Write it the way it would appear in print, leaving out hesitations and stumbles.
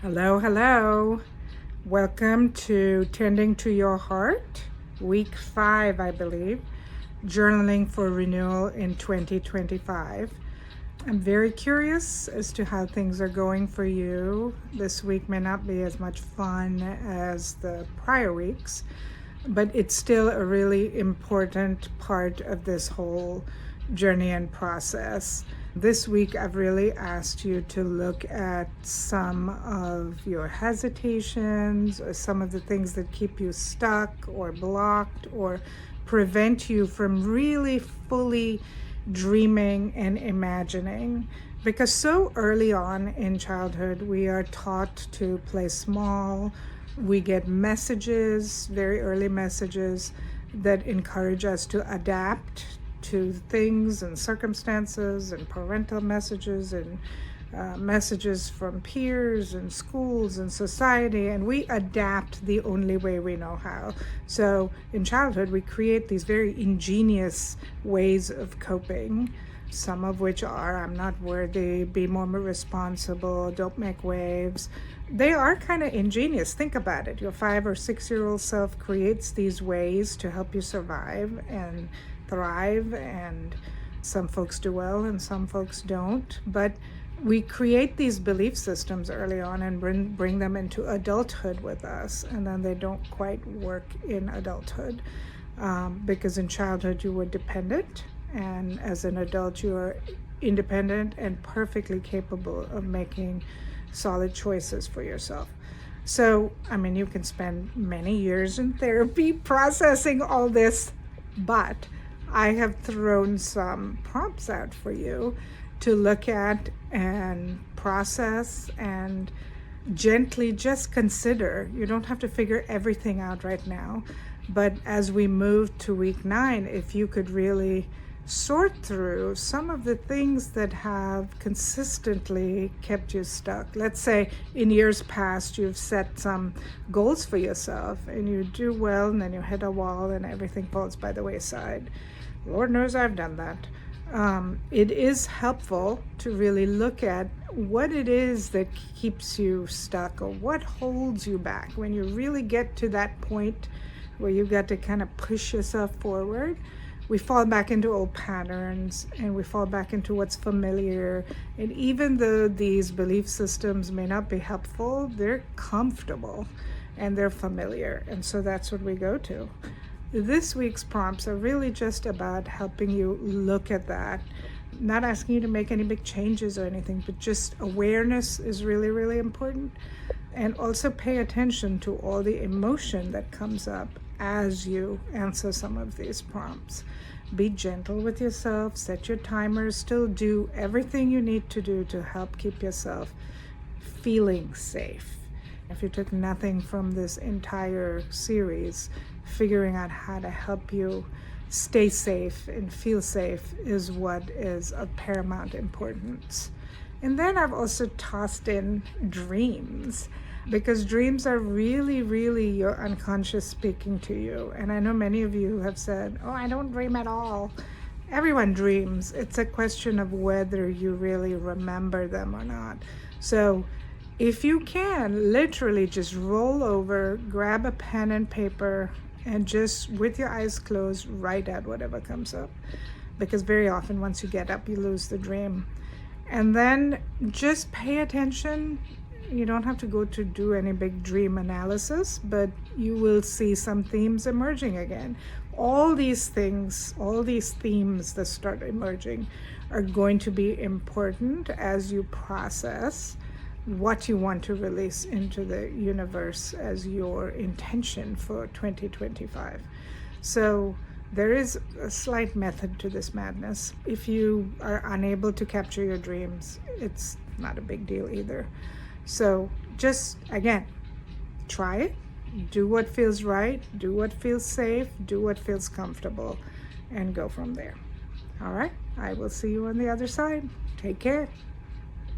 Hello, hello. Welcome to Tending to Your Heart, week 5, I believe, journaling for renewal in 2025. I'm very curious as to how things are going for you. This week may not be as much fun as the prior weeks, but it's still a really important part of this whole journey and process. This week, I've really asked you to look at some of your hesitations or some of the things that keep you stuck or blocked or prevent you from really fully dreaming and imagining. Because so early on in childhood, we are taught to play small. We get messages, very early messages, that encourage us to adapt to things and circumstances, and parental messages and messages from peers and schools and society, and we adapt the only way we know how. So in childhood, we create these very ingenious ways of coping, some of which are I'm not worthy, be more responsible, don't make waves. They are kind of ingenious. Think about it. Your 5 or 6-year-old self creates these ways to help you survive and thrive, and some folks do well and some folks don't. But we create these belief systems early on and bring them into adulthood with us, and then they don't quite work in adulthood because in childhood you were dependent, and as an adult you are independent and perfectly capable of making solid choices for yourself. So, you can spend many years in therapy processing all this, but I have thrown some prompts out for you to look at and process and gently just consider. You don't have to figure everything out right now, but as we move to week 9, if you could really sort through some of the things that have consistently kept you stuck. Let's say in years past you've set some goals for yourself and you do well, and then you hit a wall and everything falls by the wayside. Lord knows I've done that. It is helpful to really look at what it is that keeps you stuck or what holds you back. When you really get to that point where you've got to kind of push yourself forward, we fall back into old patterns and we fall back into what's familiar. And even though these belief systems may not be helpful, they're comfortable and they're familiar. And so that's what we go to. This week's prompts are really just about helping you look at that, not asking you to make any big changes or anything, but just awareness is really, really important. And also pay attention to all the emotion that comes up as you answer some of these prompts. Be gentle with yourself, set your timers, still do everything you need to do to help keep yourself feeling safe. If you took nothing from this entire series, figuring out how to help you stay safe and feel safe is what is of paramount importance. And then I've also tossed in dreams, because dreams are really, really your unconscious speaking to you. And I know many of you have said, oh, I don't dream at all. Everyone dreams. It's a question of whether you really remember them or not. So if you can, literally just roll over, grab a pen and paper, and just with your eyes closed, write out whatever comes up. Because very often once you get up, you lose the dream. And then just pay attention. You don't have to go to do any big dream analysis, but you will see some themes emerging again. All these things, all these themes that start emerging are going to be important as you process what you want to release into the universe as your intention for 2025. So there is a slight method to this madness. If you are unable to capture your dreams, it's not a big deal either. So just, again, try it. Do what feels right. Do what feels safe. Do what feels comfortable. And go from there. All right? I will see you on the other side. Take care.